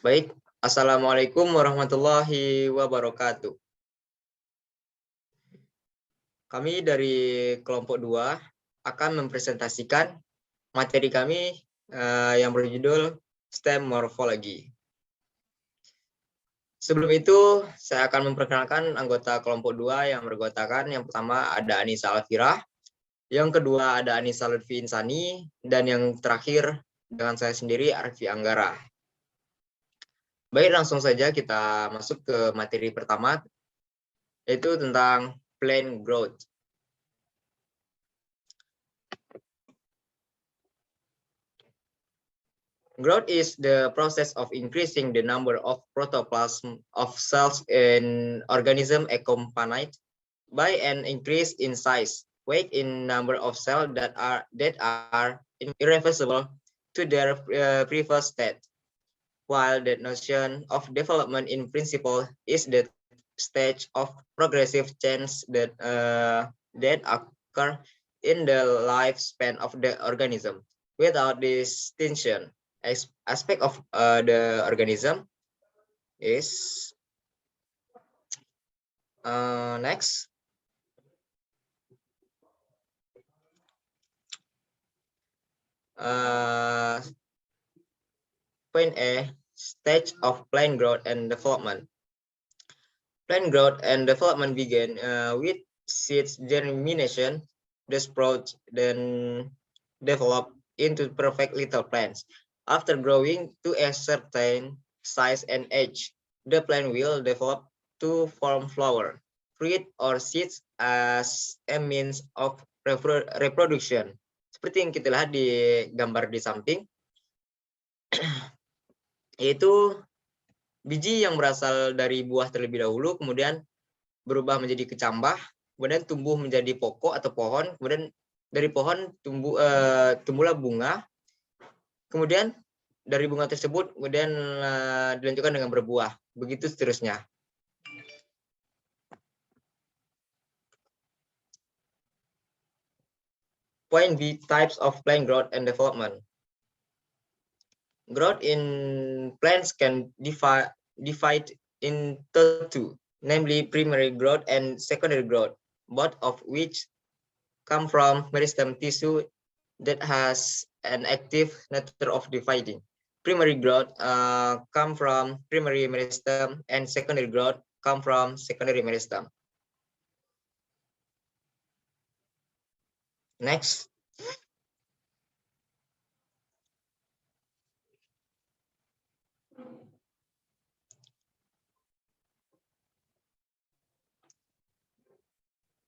Baik, Assalamualaikum warahmatullahi wabarakatuh. Kami dari kelompok 2 akan mempresentasikan materi kami yang berjudul STEM Morphology. Sebelum itu, saya akan memperkenalkan anggota kelompok 2 yang bergotakan. Yang pertama ada Anissa Alfira, yang kedua ada Anissa Lutfi Insani, dan yang terakhir dengan saya sendiri, Arfi Anggara. Baik, langsung saja kita masuk ke materi pertama, yaitu tentang plant growth. Growth is the process of increasing the number of protoplasm of cells in organism accompanied by an increase in size, weight, in number of cells that are irreversible to their previous state. While the notion of development in principle is the stage of progressive change that occur in the lifespan of the organism without distinction. Aspect of the organism is next. Point A, stage of plant growth and development. Plant growth and development begin with seeds germination. The sprouts then develop into perfect little plants. After growing to a certain size and age, the plant will develop to form flower, fruit, or seeds as a means of reproduction. Seperti yang kita lihat di gambar di samping, yaitu biji yang berasal dari buah terlebih dahulu, kemudian berubah menjadi kecambah, kemudian tumbuh menjadi pokok atau pohon, kemudian dari pohon tumbuhlah bunga, kemudian dari bunga tersebut kemudian dilanjutkan dengan berbuah, begitu seterusnya. Point B, types of plant growth and development. Growth in plants can divide into two, namely primary growth and secondary growth, both of which come from meristem tissue that has an active nature of dividing. Primary growth come from primary meristem, and secondary growth come from secondary meristem. Next.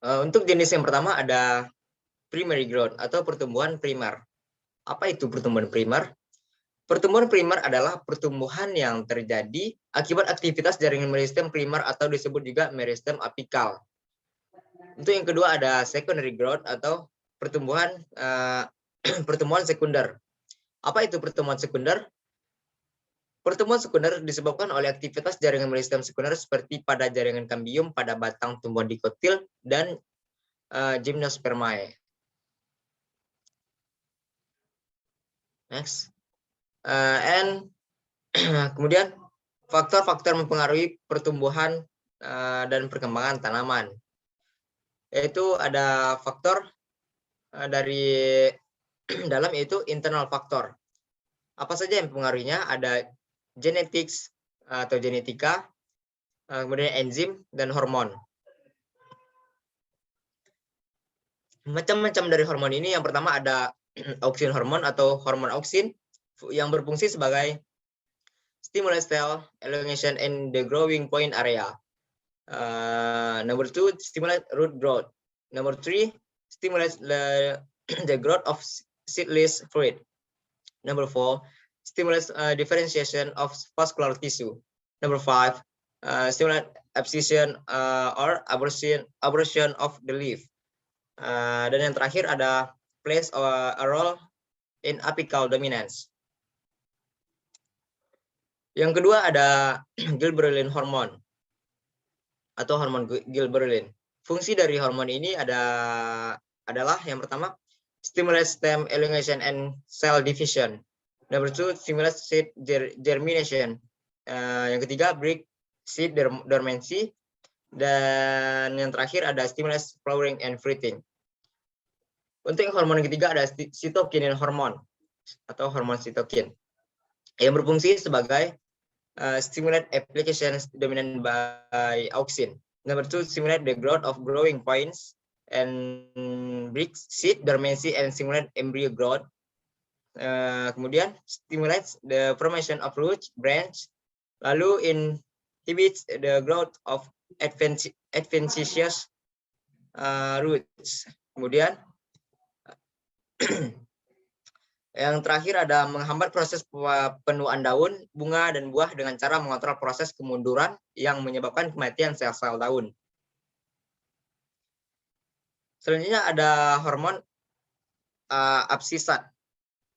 Untuk jenis yang pertama ada primary growth atau pertumbuhan primer. Apa itu pertumbuhan primer? Pertumbuhan primer adalah pertumbuhan yang terjadi akibat aktivitas jaringan meristem primer atau disebut juga meristem apikal. Untuk yang kedua ada secondary growth atau pertumbuhan pertumbuhan sekunder. Apa itu pertumbuhan sekunder? Pertumbuhan sekunder disebabkan oleh aktivitas jaringan meristem sekunder seperti pada jaringan kambium pada batang tumbuhan dikotil dan gymnospermae. Next. Kemudian faktor-faktor mempengaruhi pertumbuhan dan perkembangan tanaman, yaitu ada faktor dari dalam, yaitu internal faktor. Apa saja yang mempengaruhinya? Ada genetics atau genetika, kemudian enzim dan hormon. Macam-macam dari hormon ini, yang pertama ada auksin hormon atau hormon auksin yang berfungsi sebagai stimulate cell elongation in the growing point area. Number 2, stimulate root growth. Number 3, stimulate the growth of seedless fruit. Number 4, stimulates differentiation of vascular tissue. Number 5, stimulate abscission or abortion of the leaf. Dan yang terakhir ada plays a role in apical dominance. Yang kedua ada gilberellin hormone atau hormon gilberellin. Fungsi dari hormon ini adalah yang pertama, stimulate stem elongation and cell division. Number 2, stimulate seed germination. Yang ketiga, break seed dormancy. Dan yang terakhir ada stimulate flowering and fruiting. Untuk hormon yang ketiga ada cytokinin hormon atau hormon sitokin yang berfungsi sebagai stimulate application dominant by auxin. Number 2, stimulate the growth of growing points and break seed dormancy and stimulate embryo growth. Kemudian stimulates the formation of roots, branch, lalu inhibits the growth of adventitious roots. Kemudian yang terakhir ada menghambat proses penuaan daun, bunga, dan buah dengan cara mengontrol proses kemunduran yang menyebabkan kematian sel-sel daun. Selanjutnya ada hormon absisat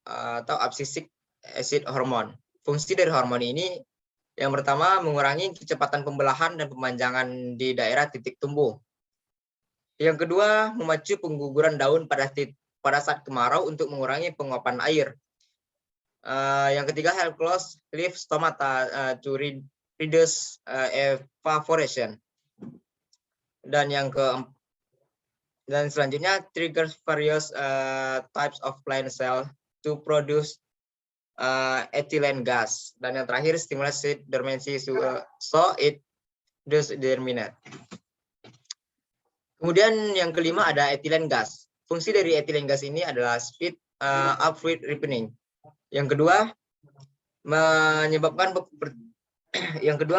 atau abscisic acid hormon. Fungsi dari hormon ini yang pertama mengurangi kecepatan pembelahan dan pemanjangan di daerah titik tumbuh. Yang kedua memacu pengguguran daun pada saat kemarau untuk mengurangi penguapan air. Yang ketiga, help close leaf stomata to reduce evaporation. Dan selanjutnya triggers various types of plant cell to produce ethylene gas. Dan yang terakhir, stimulate seed dormancy so it does germinate. Kemudian yang kelima ada ethylene gas. Fungsi dari ethylene gas ini adalah speed up fruit ripening. Yang kedua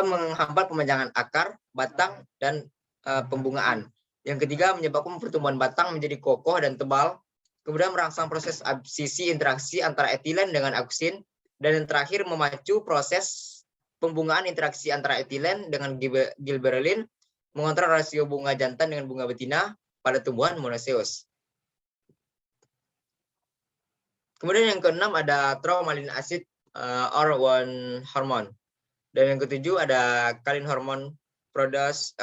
menghambat pemanjangan akar, batang, dan pembungaan. Yang ketiga menyebabkan pertumbuhan batang menjadi kokoh dan tebal. Kemudian merangsang proses absisi interaksi antara etilen dengan auksin. Dan yang terakhir memacu proses pembungaan interaksi antara etilen dengan gilberellin, mengontrol rasio bunga jantan dengan bunga betina pada tumbuhan monoecious. Kemudian yang keenam ada thromalin acid or1 hormone. Dan yang ketujuh ada kalin hormone produce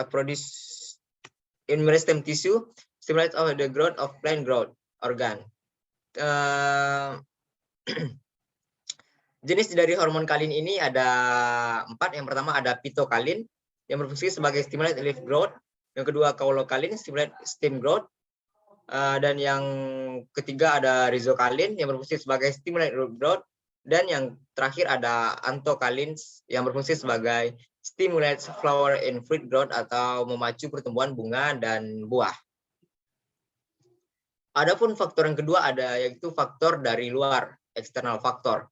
in meristem tissue, stimulate of the growth of plant growth organ. Jenis dari hormon kalin ini ada 4. Yang pertama ada pitokalin yang berfungsi sebagai stimulate leaf growth. Yang kedua kaulokalin, stimulate stem growth. Dan yang ketiga ada rizokalin yang berfungsi sebagai stimulate root growth. Dan yang terakhir ada antokalin yang berfungsi sebagai stimulate flower and fruit growth atau memacu pertumbuhan bunga dan buah. Adapun faktor yang kedua ada yaitu faktor dari luar, external factor.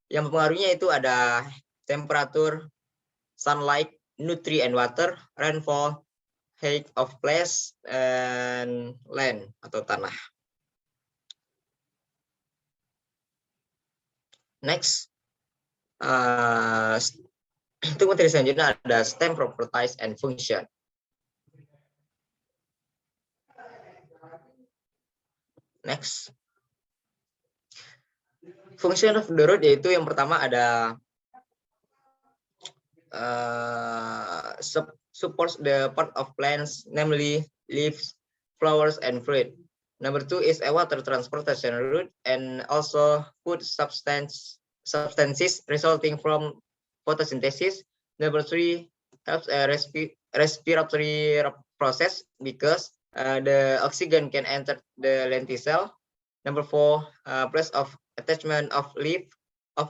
Yang mempengaruhinya itu ada temperatur, sunlight, nutrient and water, rainfall, height of place, and land atau tanah. Next, untuk materi selanjutnya ada stem properties and function. Next, function of the root yaitu yang pertama ada supports the part of plants, namely leaves, flowers, and fruit. Number 2 is a water transportation route and also food substances resulting from photosynthesis. Number 3 helps a respiratory process because the oxygen can enter the lenticel. Number 4, place of attachment of a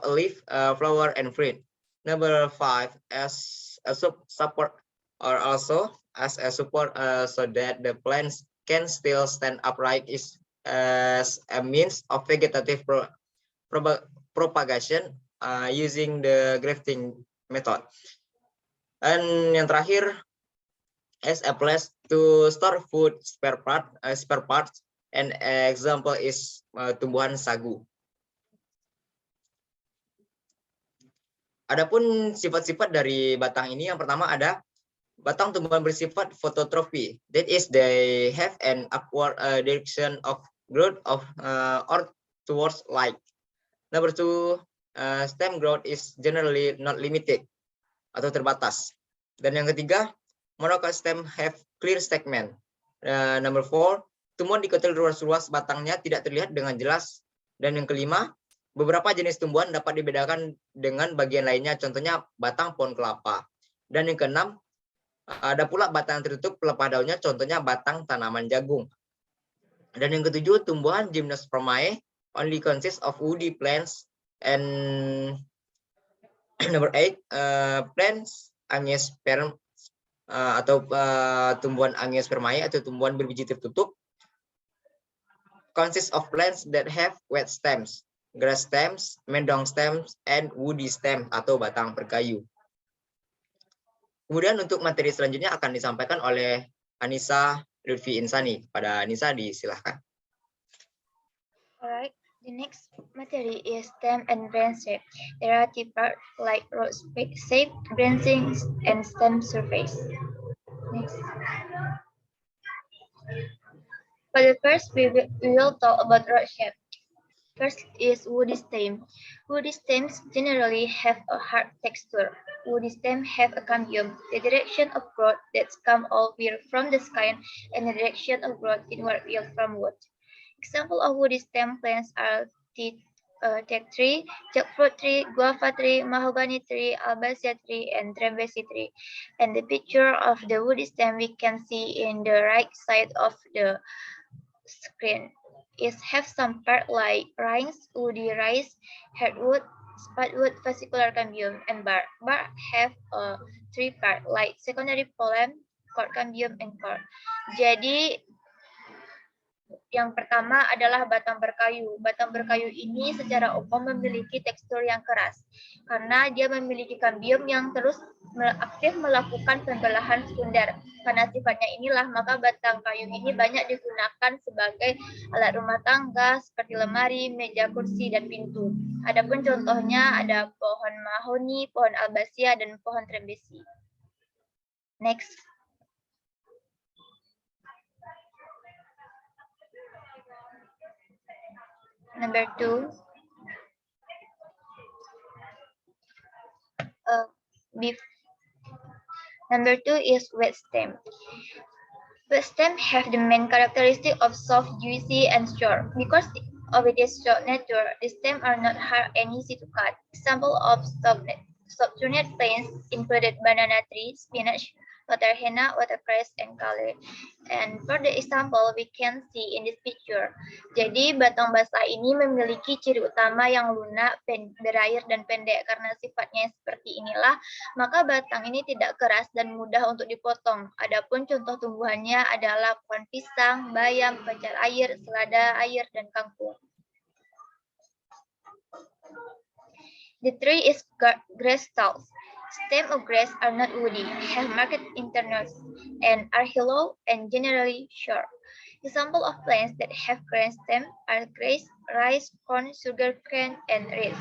leaf, flower, and fruit. Number 5, as a support or also as a support so that the plants can still stand upright is as a means of vegetative propagation using the grafting method. Dan yang terakhir, as a place to store food spare parts, an example is tumbuhan sagu. Adapun sifat-sifat dari batang ini, yang pertama ada batang tumbuhan bersifat fototropi. That is, they have an upward direction of growth of or towards light. Number 2, stem growth is generally not limited atau terbatas. Dan yang ketiga, monocot stem have clear segment. Number 4, tumbuhan diketahui ruas-ruas batangnya tidak terlihat dengan jelas. Dan yang kelima, Beberapa jenis tumbuhan dapat dibedakan dengan bagian lainnya, contohnya batang pohon kelapa. Dan yang keenam, ada pula batang tertutup pelepah daunnya, contohnya batang tanaman jagung. Dan yang ketujuh, tumbuhan Gymnospermae only consist of woody plants. And number 8, plants Angiospermae atau tumbuhan Angiospermae atau tumbuhan berbiji tertutup consist of plants that have wet stems, grass stems, mendong stems, and woody stems atau batang berkayu. Kemudian untuk materi selanjutnya akan disampaikan oleh Anissa Lutfi Insani. Kepada Anissa disilahkan. Alright, the next material is stem and branch shape. There are two parts like root shape, branching, and stem surface. Next. For the first, we will talk about root shape. First is woody stem. Woody stems generally have a hard texture. Woody stems have a cambium, the direction of growth that's come outward from the skin, and the direction of growth inward from wood. Example of woody stem plants are teak tree, jackfruit tree, guava tree, mahogany tree, albizia tree, and trembesi tree. And the picture of the woody stem we can see in the right side of the screen is have some part like rings, woody rice, hardwood, spatwood, fascicular cambium, and bark. Bark have a three part like secondary pollen, core cambium, and core. Jadi yang pertama adalah batang berkayu. Batang berkayu ini secara umum memiliki tekstur yang keras karena dia memiliki kambium yang terus aktif melakukan pembelahan sekunder. Karena sifatnya inilah, maka batang kayu ini banyak digunakan sebagai alat rumah tangga seperti lemari, meja, kursi, dan pintu. Adapun contohnya ada pohon mahoni, pohon albizia, dan pohon trembesi. Next. Number 2, Number 2 is wet stem. Wet stem have the main characteristic of soft, juicy, and short. Because of its short nature, the stems are not hard and easy to cut. Example of soft-tuned plants included banana tree, spinach, water henna, watercress, and kale. And for the example, we can see in this picture. Jadi batang basah ini memiliki ciri utama yang lunak, berair, dan pendek. Karena sifatnya seperti inilah, maka batang ini tidak keras dan mudah untuk dipotong. Adapun contoh tumbuhannya adalah pohon pisang, bayam, pacar air, selada air, dan kangkung. The tree is grass stalks. Stems of grass are not woody, have marked internals, and are hollow and generally short. Example of plants that have grass stems are grass, rice, corn, sugarcane, and reeds.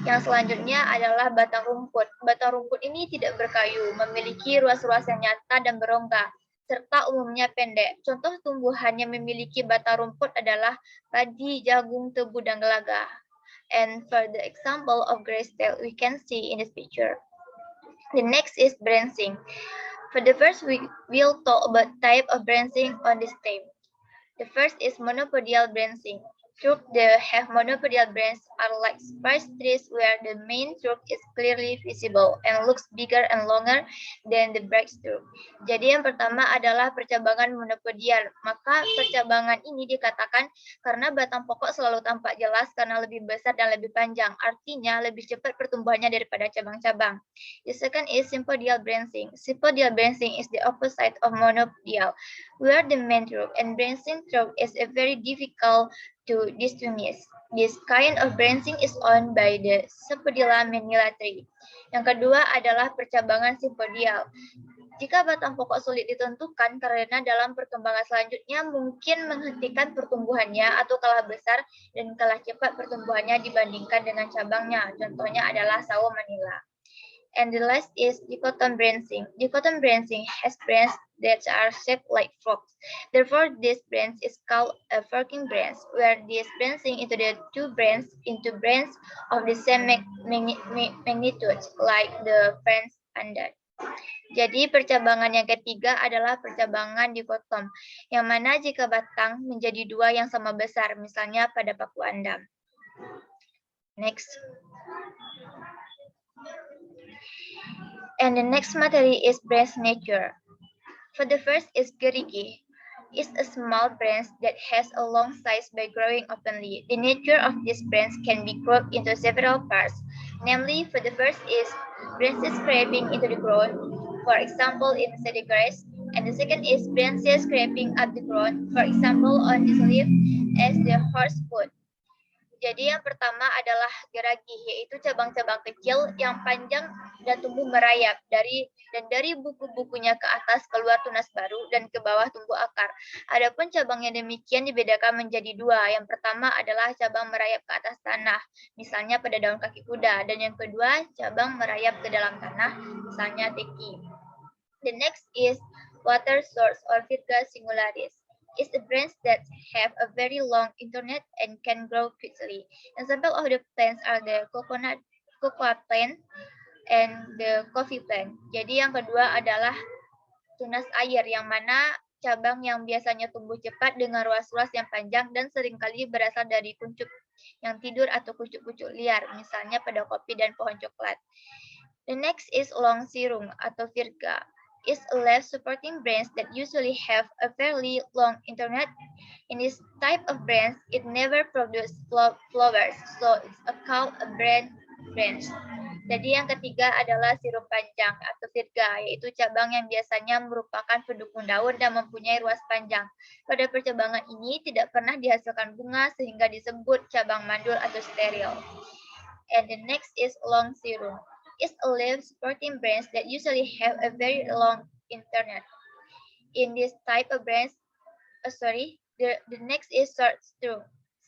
Yang selanjutnya adalah batang rumput. Batang rumput ini tidak berkayu, memiliki ruas-ruas yang nyata dan berongga, serta umumnya pendek. Contoh tumbuhan yang memiliki batang rumput adalah padi, jagung, tebu, dan gelaga. And for the example of grass tail, we can see in this picture. The next is branching. For the first, we will talk about type of branching on the stem. The first is monopodial branching. Trunks that have monopodial branches are like spruce trees where the main trunk is clearly visible and looks bigger and longer than the branch trunk. Jadi yang pertama adalah percabangan monopodial. Maka percabangan ini dikatakan karena batang pokok selalu tampak jelas karena lebih besar dan lebih panjang. Artinya lebih cepat pertumbuhannya daripada cabang-cabang. The second is sympodial branching. Sympodial branching is the opposite of monopodial, where the main trunk and branching trunk is a very difficult to distinguish. This kind of branching is owned by the Sympodiala manila tree. Yang kedua adalah percabangan sympodial. Jika batang pokok sulit ditentukan karena dalam perkembangan selanjutnya mungkin menghentikan pertumbuhannya atau kalah besar dan kalah cepat pertumbuhannya dibandingkan dengan cabangnya. Contohnya adalah sawo manila. And the last is dichotom branching. Dichotom branching has branches that are shaped like forks. Therefore, this branch is called a forking branch, where this branching into the two branches into branches of the same magnitude, like the branch under. Jadi percabangan yang ketiga adalah percabangan dikotom, yang mana jika batang menjadi dua yang sama besar, misalnya pada paku andam. Next. And the next material is branch nature. For the first is gerigi. It's a small branch that has a long size by growing openly. The nature of this branch can be grouped into several parts. Namely, for the first is branches scraping into the ground, for example, inside the grass. And the second is branches scraping up the ground, for example, on this leaf as the horse foot. Jadi yang pertama adalah geragi, yaitu cabang-cabang kecil yang panjang dan tumbuh merayap dari buku-bukunya ke atas keluar tunas baru dan ke bawah tumbuh akar. Adapun cabang yang demikian dibedakan menjadi dua. Yang pertama adalah cabang merayap ke atas tanah, misalnya pada daun kaki kuda, dan yang kedua cabang merayap ke dalam tanah, misalnya teki. The next is water source or Virga singularis. Is a branch that have a very long internet and can grow quickly. Example of the plants are the cocoa plant and the coffee plant. Jadi yang kedua adalah tunas air, yang mana cabang yang biasanya tumbuh cepat dengan ruas-ruas yang panjang dan seringkali berasal dari kuncup yang tidur atau kuncup-kuncup liar, misalnya pada kopi dan pohon coklat. The next is long sirung atau virga. Is a leaf supporting branch that usually have a fairly long internet. In this type of branch, it never produces flowers, so it's called a branch. Jadi yang ketiga adalah sirung panjang atau virga, yaitu cabang yang biasanya merupakan pendukung daun dan mempunyai ruas panjang. Pada percabangan ini tidak pernah dihasilkan bunga sehingga disebut cabang mandul atau steril. And the next is long sirung. Is a leaf supporting branch that usually have a very long internet. In this type of branch, the next is short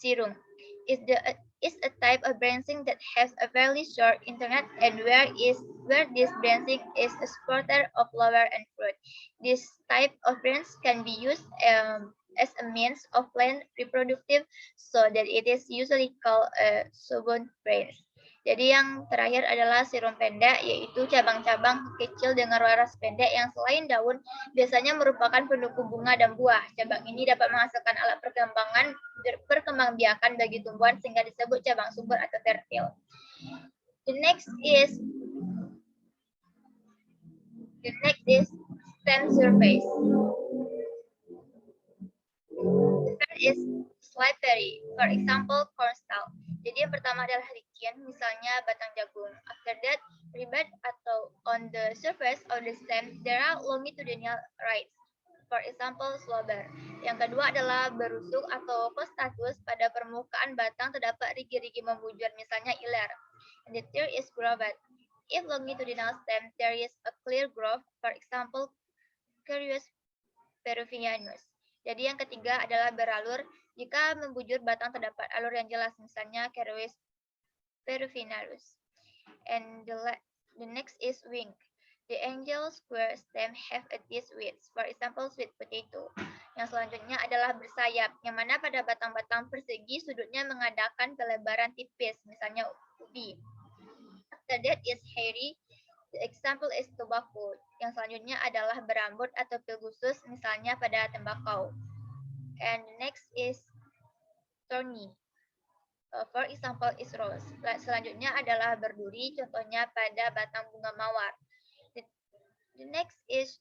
sirung. Is a type of branching that has a fairly short internet and where this branching is a supporter of flower and fruit. This type of branch can be used as a means of plant reproductive, so that it is usually called a subun branch. Jadi yang terakhir adalah sirung pendek, yaitu cabang-cabang kecil dengan ruas pendek yang selain daun biasanya merupakan pendukung bunga dan buah. Cabang ini dapat menghasilkan alat perkembangbiakan bagi tumbuhan sehingga disebut cabang subur atau fertil. The next is stem surface. The first is slippery, for example, corn stalk. Jadi yang pertama adalah licin, misalnya batang jagung. After that, ribbed atau on the surface of the stem, there are longitudinal ribs. For example, slobber. Yang kedua adalah berusuk atau costatus, pada permukaan batang terdapat rigi-rigi membujur, misalnya iler. And the third is grooved. If longitudinal stem, there is a clear groove, for example, Carius peruvianus. Jadi yang ketiga adalah beralur. Jika membujur batang terdapat alur yang jelas, misalnya Carius peruvianus. And the next is wing. The angel square stem have a disc width, for example, sweet potato. Yang selanjutnya adalah bersayap, yang mana pada batang-batang persegi sudutnya mengadakan kelebaran tipis, misalnya ubi. After that is hairy. The example is tobacco. Yang selanjutnya adalah berambut atau pil khusus, misalnya pada tembakau. And next is thorny. For example is rose. Selanjutnya adalah berduri, contohnya pada batang bunga mawar. The next is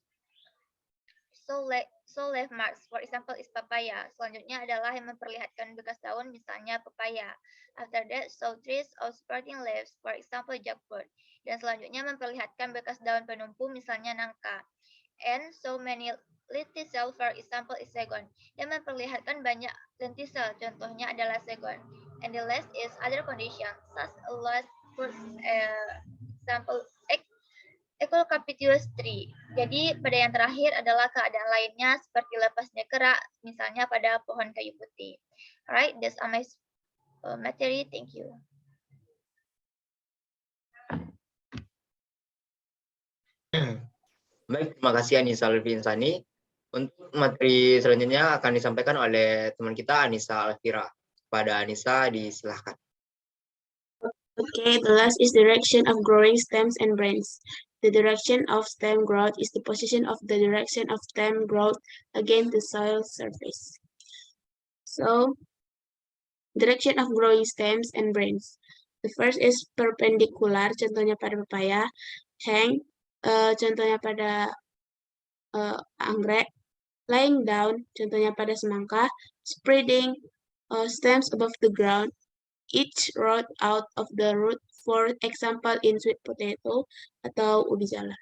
soul leaf marks. For example is papaya. Selanjutnya adalah yang memperlihatkan bekas daun, misalnya papaya. After that, soul trees or supporting leaves. For example jackfruit. Dan selanjutnya memperlihatkan bekas daun penumpu, misalnya nangka. And so many lenticel, for example is segon. Dan memperlihatkan banyak lenticel, contohnya adalah segon. And the last is other conditions, such as for example Echolocapitulus tree. Jadi pada yang terakhir adalah keadaan lainnya seperti lepasnya kerak, misalnya pada pohon kayu putih. Alright, that's all my material. Thank you. Baik, terima kasih Anissa Alfinsani. Untuk materi selanjutnya akan disampaikan oleh teman kita Anissa Alfira. Pada Anissa, disilahkan. Okay, the last is direction of growing stems and branches. The direction of stem growth is the position of the direction of stem growth against the soil surface. So, direction of growing stems and branches. The first is perpendicular, contohnya pada pepaya. Hang, contohnya pada anggrek. Lying down, contohnya pada semangka. Spreading stems above the ground. Each root out of the root, for example in sweet potato atau ubi jalar.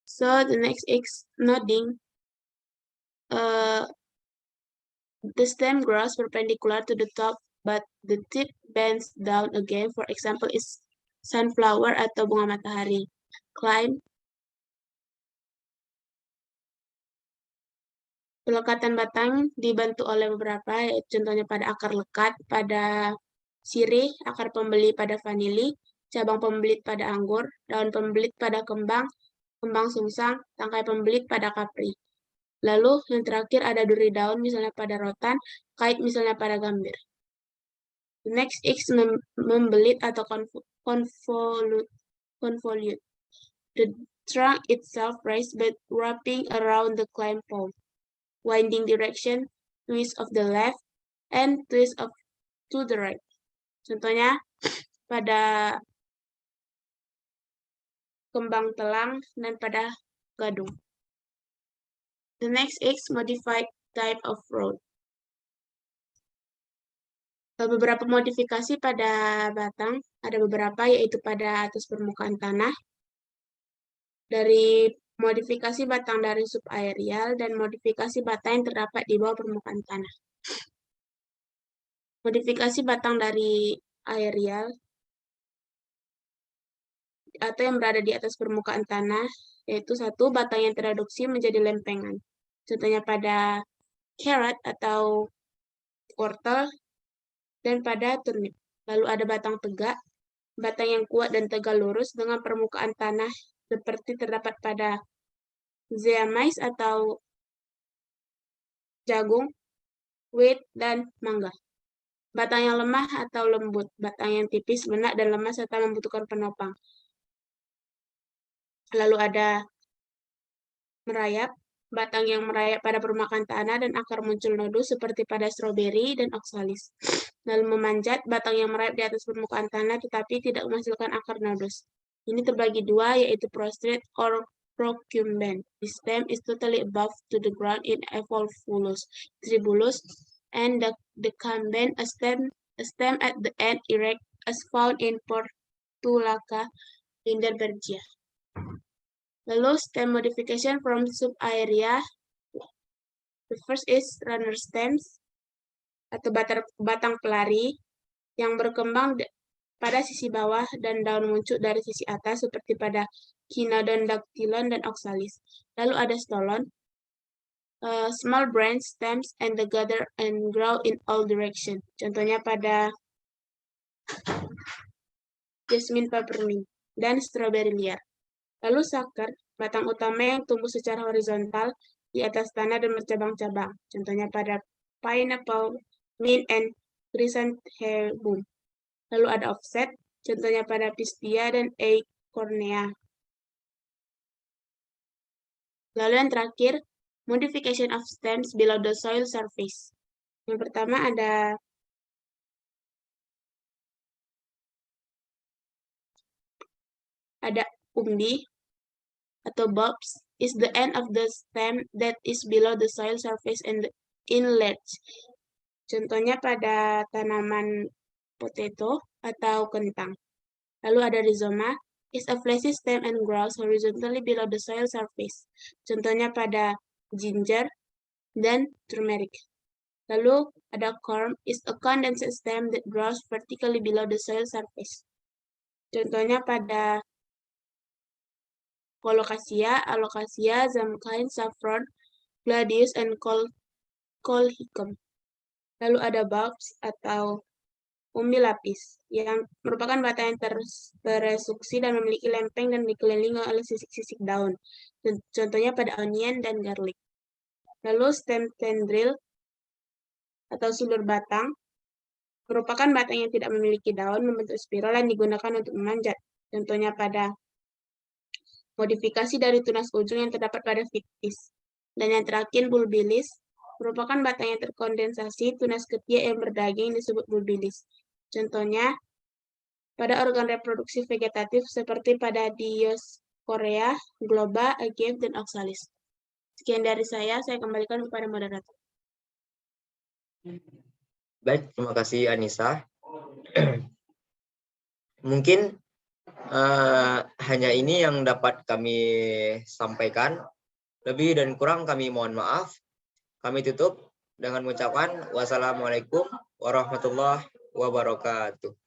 So the next is nodding. The stem grows perpendicular to the top, but the tip bends down again. For example is sunflower atau bunga matahari. Climb. Pelekatan batang dibantu oleh beberapa, yaitu contohnya pada akar lekat, pada sirih, akar pembelit pada vanili, cabang pembelit pada anggur, daun pembelit pada kembang, kembang sungsang, tangkai pembelit pada kapri. Lalu yang terakhir ada duri daun misalnya pada rotan, kait misalnya pada gambir. The next is membelit atau convolute. The trunk itself raised but wrapping around the climb pole. Winding direction, twist of the left, and twist of to the right. Contohnya pada kembang telang dan pada gadung. The next is modified type of road. Beberapa modifikasi pada batang, ada beberapa yaitu pada atas permukaan tanah, dari modifikasi batang dari subaerial, dan modifikasi batang yang terdapat di bawah permukaan tanah. Modifikasi batang dari aerial atau yang berada di atas permukaan tanah, yaitu satu, batang yang teradopsi menjadi lempengan. Contohnya pada carrot atau wortel, dan pada turnip. Lalu ada batang tegak, batang yang kuat dan tegak lurus dengan permukaan tanah seperti terdapat pada zea mais atau jagung, wheat, dan mangga. Batang yang lemah atau lembut, batang yang tipis, lunak, dan lemah serta membutuhkan penopang. Lalu ada merayap, batang yang merayap pada permukaan tanah dan akar muncul nodo seperti pada stroberi dan oxalis. Lalu memanjat, batang yang merayap di atas permukaan tanah tetapi tidak menghasilkan akar nodos. Ini terbagi dua, yaitu prostrate or procumbent. The stem is totally above to the ground in evolvulus, tribulus, and the decumbent, a stem at the end erect, as found in Portulaca Lindenbergia. Lalu stem modification from subaeria. The first is runner stems atau batang pelari yang berkembang pada sisi bawah dan daun muncul dari sisi atas seperti pada Chinodon dactylon dan oxalis. Lalu ada stolon, small branch stems and the gather and grow in all direction. Contohnya pada jasmine peppermint dan strawberry liar. Lalu sucker, batang utama yang tumbuh secara horizontal di atas tanah dan bercabang-cabang. Contohnya pada pineapple, mint, and chrysanthemum. Lalu ada offset, contohnya pada pistia dan acornea. Lalu yang terakhir, modification of stems below the soil surface. Yang pertama ada umbi atau bulbs is the end of the stem that is below the soil surface and the inlet. Contohnya pada tanaman potato atau kentang. Lalu ada rhizoma is a fleshy stem and grows horizontally below the soil surface. Contohnya pada ginger dan turmeric. Lalu ada corm is a condensed stem that grows vertically below the soil surface. Contohnya pada colocasia, alocasia, zamkine, saffron, gladius, and colchicum. Lalu ada bulbs atau umbi lapis yang merupakan batang yang terestruksi dan memiliki lempeng dan dikelilingi oleh sisik-sisik daun. Contohnya pada onion dan garlic. Lalu stem tendril atau sulur batang merupakan batang yang tidak memiliki daun, membentuk spiral dan digunakan untuk memanjat. Contohnya pada modifikasi dari tunas ujung yang terdapat pada fictis. Dan yang terakhir bulbilis merupakan batang yang terkondensasi tunas ketiak yang berdaging disebut bulbilis. Contohnya, pada organ reproduksi vegetatif seperti pada Dioscorea, globa, agave, dan oxalis. Sekian dari saya kembalikan kepada moderator. Baik, terima kasih Anissa. Mungkin hanya ini yang dapat kami sampaikan. Lebih dan kurang kami mohon maaf. Kami tutup dengan mengucapkan wassalamualaikum warahmatullahi wabarakatuh.